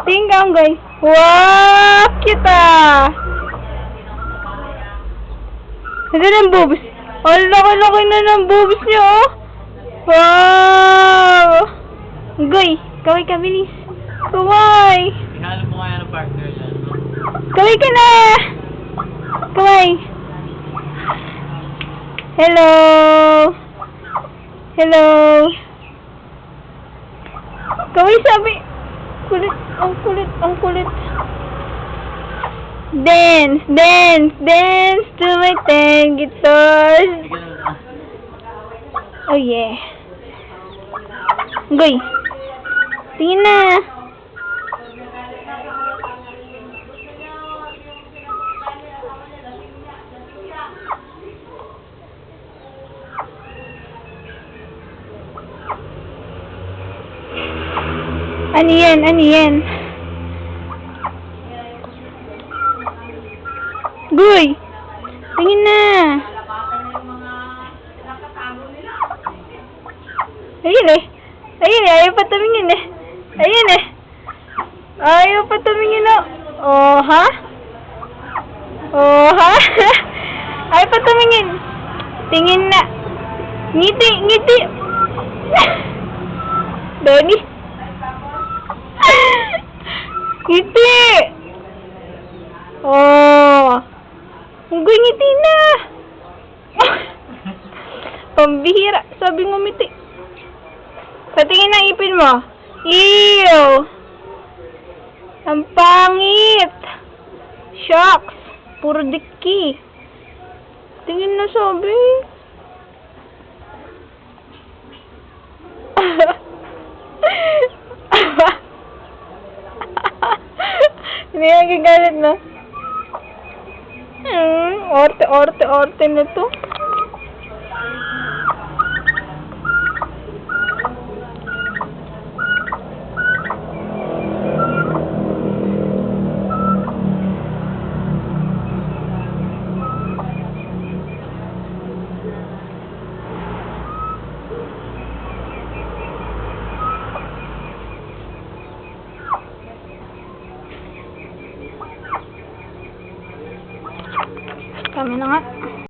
Tingin ka, Unggoy. Wow! Cute ah! Ito na ang boobs. Ang laki-laki na ng boobs niya, oh. Wow! Unggoy, kaway ka, bilis. Kaway! Ihalo mo kaya ng partner yan. Kaway ka na! Kaway! Hello! Hello! Kaway sabi! Kulit, ang kulit, ang kulit. Dance, dance, dance to my ten guitars. Sige lang. Oh yeah. Goy. Tingin na. Ano yan? Ano yan? Goy! Tingin na! Ayun eh! Ayun eh! Ayaw pa tumingin eh! Ayun eh! Ayaw pa tumingin oh! Oh ha? Oh ha? Ayaw pa tumingin! Tingin na! Ngiti! Ngiti! Doni! Ngiti! Oh! Unggoy, ngiti na! Pambihira! Sabi ngumiti. Patingin ang ipin mo. Ew! Ang pangit! Shucks! Puro diki. Tingin na sabi. Hindi nga gagalit na. Orte na to. Kami na nga.